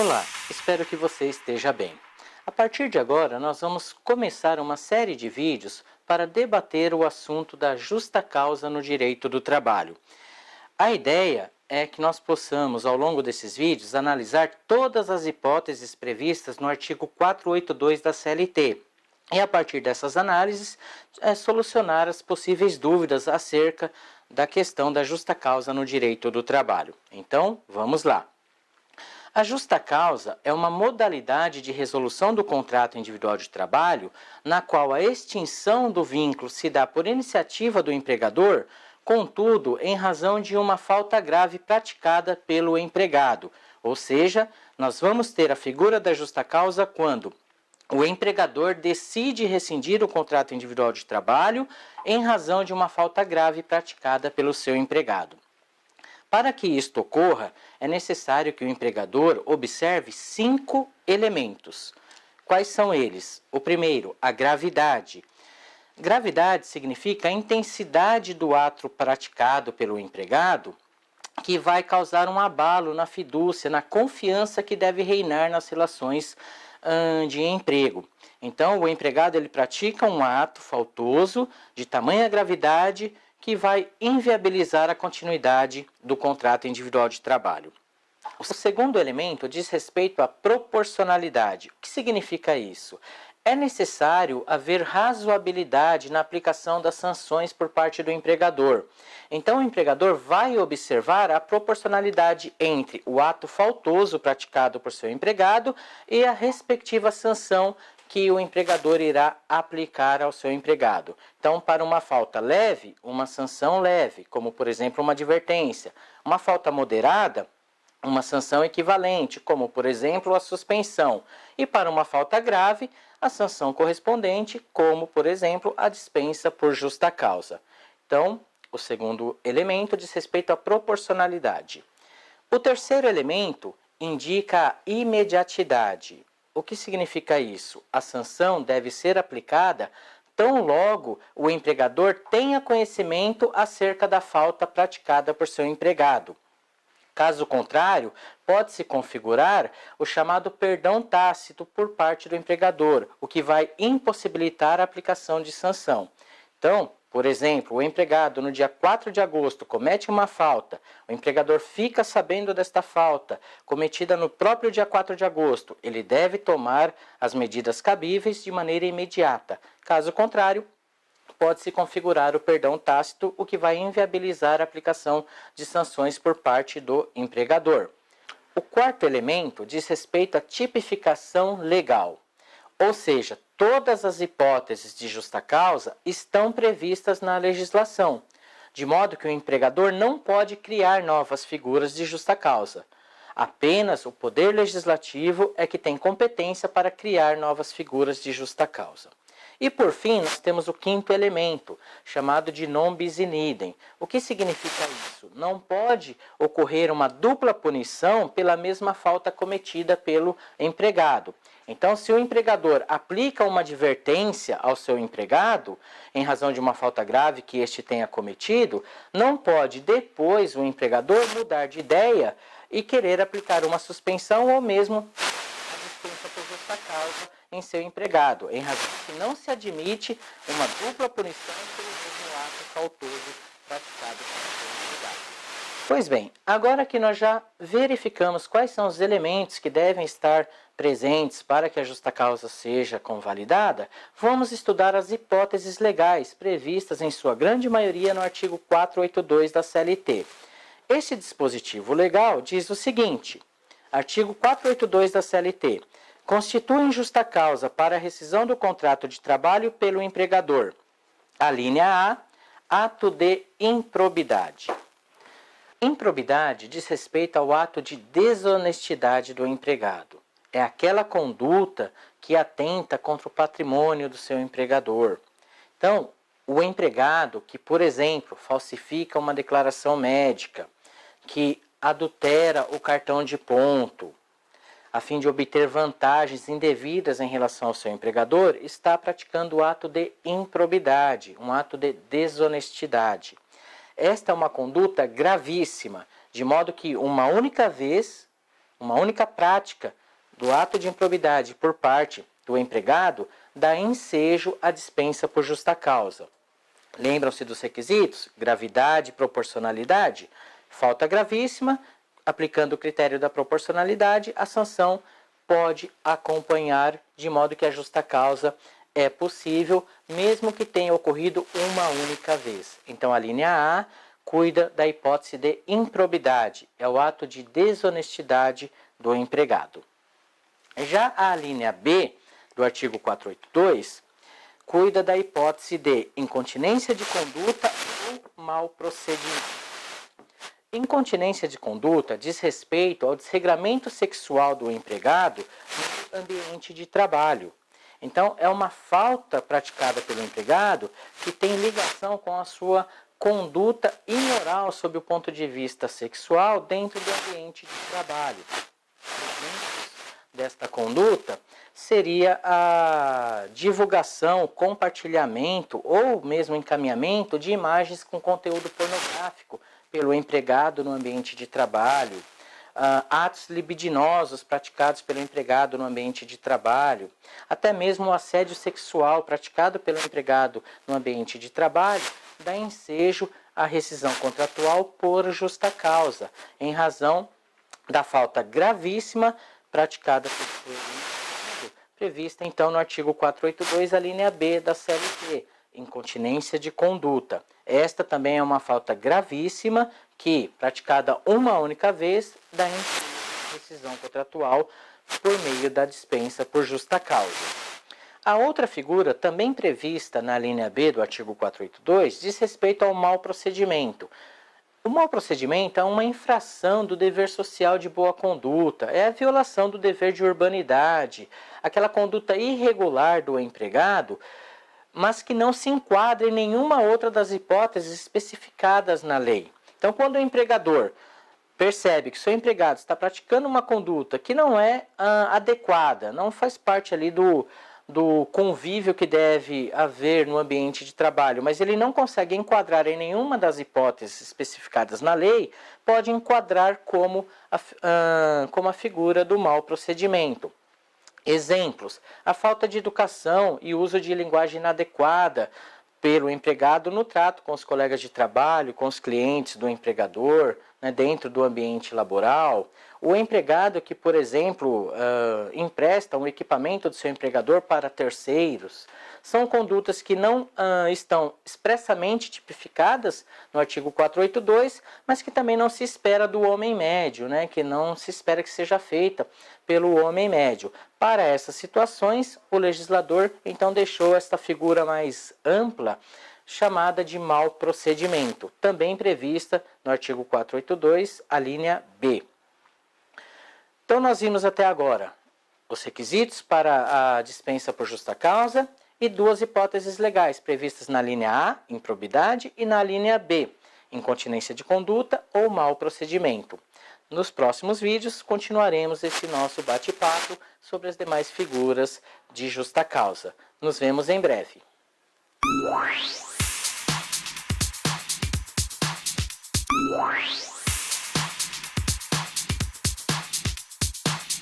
Olá, espero que você esteja bem. A partir de agora, nós vamos começar uma série de vídeos para debater o assunto da justa causa no direito do trabalho. A ideia é que nós possamos, ao longo desses vídeos, analisar todas as hipóteses previstas no artigo 482 da CLT e, a partir dessas análises, solucionar as possíveis dúvidas acerca da questão da justa causa no direito do trabalho. Então, vamos lá. A justa causa é uma modalidade de resolução do contrato individual de trabalho na qual a extinção do vínculo se dá por iniciativa do empregador, contudo, em razão de uma falta grave praticada pelo empregado. Ou seja, nós vamos ter a figura da justa causa quando o empregador decide rescindir o contrato individual de trabalho em razão de uma falta grave praticada pelo seu empregado. Para que isto ocorra, é necessário que o empregador observe 5 elementos. Quais são eles? O primeiro, a gravidade. Gravidade significa a intensidade do ato praticado pelo empregado que vai causar um abalo na fidúcia, na confiança que deve reinar nas relações de emprego. Então, o empregado ele pratica um ato faltoso de tamanha gravidade que vai inviabilizar a continuidade do contrato individual de trabalho. O segundo elemento diz respeito à proporcionalidade. O que significa isso? É necessário haver razoabilidade na aplicação das sanções por parte do empregador. Então, o empregador vai observar a proporcionalidade entre o ato faltoso praticado por seu empregado e a respectiva sanção que o empregador irá aplicar ao seu empregado. Então, para uma falta leve, uma sanção leve, como por exemplo uma advertência. Uma falta moderada, uma sanção equivalente, como por exemplo a suspensão. E para uma falta grave, a sanção correspondente, como por exemplo a dispensa por justa causa. Então, o segundo elemento diz respeito à proporcionalidade. O terceiro elemento indica a imediatidade. O que significa isso? A sanção deve ser aplicada tão logo o empregador tenha conhecimento acerca da falta praticada por seu empregado. Caso contrário, pode-se configurar o chamado perdão tácito por parte do empregador, o que vai impossibilitar a aplicação de sanção. Então, por exemplo, o empregado no dia 4 de agosto comete uma falta, o empregador fica sabendo desta falta cometida no próprio dia 4 de agosto, ele deve tomar as medidas cabíveis de maneira imediata. Caso contrário, pode-se configurar o perdão tácito, o que vai inviabilizar a aplicação de sanções por parte do empregador. O quarto elemento diz respeito à tipificação legal, ou seja, todas as hipóteses de justa causa estão previstas na legislação, de modo que o empregador não pode criar novas figuras de justa causa. Apenas o Poder Legislativo é que tem competência para criar novas figuras de justa causa. E por fim, nós temos o quinto elemento, chamado de non bis in idem. O que significa isso? Não pode ocorrer uma dupla punição pela mesma falta cometida pelo empregado. Então, se o empregador aplica uma advertência ao seu empregado, em razão de uma falta grave que este tenha cometido, não pode depois o empregador mudar de ideia e querer aplicar uma suspensão ou mesmo a dispensa por justa causa em seu empregado, em razão que não se admite uma dupla punição pelo mesmo ato faltoso praticado pelo seu empregado. Pois bem, agora que nós já verificamos quais são os elementos que devem estar presentes para que a justa causa seja convalidada, vamos estudar as hipóteses legais previstas em sua grande maioria no artigo 482 da CLT. Este dispositivo legal diz o seguinte: artigo 482 da CLT. Constituem justa causa para a rescisão do contrato de trabalho pelo empregador. A linha A, ato de improbidade. Improbidade diz respeito ao ato de desonestidade do empregado. É aquela conduta que atenta contra o patrimônio do seu empregador. Então, o empregado que, por exemplo, falsifica uma declaração médica, que adultera o cartão de ponto, a fim de obter vantagens indevidas em relação ao seu empregador, está praticando o ato de improbidade, um ato de desonestidade. Esta é uma conduta gravíssima, de modo que uma única vez uma única prática do ato de improbidade por parte do empregado dá ensejo à dispensa por justa causa. Lembram-se dos requisitos? Gravidade e proporcionalidade? Falta gravíssima, aplicando o critério da proporcionalidade, a sanção pode acompanhar, de modo que a justa causa é possível, mesmo que tenha ocorrido uma única vez. Então, a linha A cuida da hipótese de improbidade, é o ato de desonestidade do empregado. Já a linha B, do artigo 482, cuida da hipótese de incontinência de conduta ou mau procedimento. Incontinência de conduta diz respeito ao desregramento sexual do empregado no ambiente de trabalho. Então, é uma falta praticada pelo empregado que tem ligação com a sua conduta imoral sob o ponto de vista sexual dentro do ambiente de trabalho. Exemplos desta conduta seria a divulgação, compartilhamento ou mesmo encaminhamento de imagens com conteúdo pornográfico pelo empregado no ambiente de trabalho, atos libidinosos praticados pelo empregado no ambiente de trabalho, até mesmo o assédio sexual praticado pelo empregado no ambiente de trabalho, dá ensejo à rescisão contratual por justa causa, em razão da falta gravíssima praticada pelo empregado, prevista então no artigo 482, a linha B da CLT, incontinência de conduta. Esta também é uma falta gravíssima que, praticada uma única vez, dá rescisão contratual por meio da dispensa por justa causa. A outra figura, também prevista na linha B do artigo 482, diz respeito ao mau procedimento. O mau procedimento é uma infração do dever social de boa conduta, é a violação do dever de urbanidade, aquela conduta irregular do empregado, mas que não se enquadra em nenhuma outra das hipóteses especificadas na lei. Então, quando o empregador percebe que seu empregado está praticando uma conduta que não é adequada, não faz parte ali do convívio que deve haver no ambiente de trabalho, mas ele não consegue enquadrar em nenhuma das hipóteses especificadas na lei, pode enquadrar como a figura do mau procedimento. Exemplos: a falta de educação e uso de linguagem inadequada pelo empregado no trato com os colegas de trabalho, com os clientes do empregador, dentro do ambiente laboral. O empregado que, por exemplo, empresta um equipamento do seu empregador para terceiros. São condutas que não estão expressamente tipificadas no artigo 482, mas que também não se espera do homem médio, que não se espera que seja feita pelo homem médio. Para essas situações, o legislador então deixou esta figura mais ampla, chamada de mau procedimento, também prevista no artigo 482, a linha B. Então, nós vimos até agora os requisitos para a dispensa por justa causa e duas hipóteses legais previstas na linha A, improbidade, e na linha B, incontinência de conduta ou mau procedimento. Nos próximos vídeos, continuaremos esse nosso bate-papo sobre as demais figuras de justa causa. Nos vemos em breve.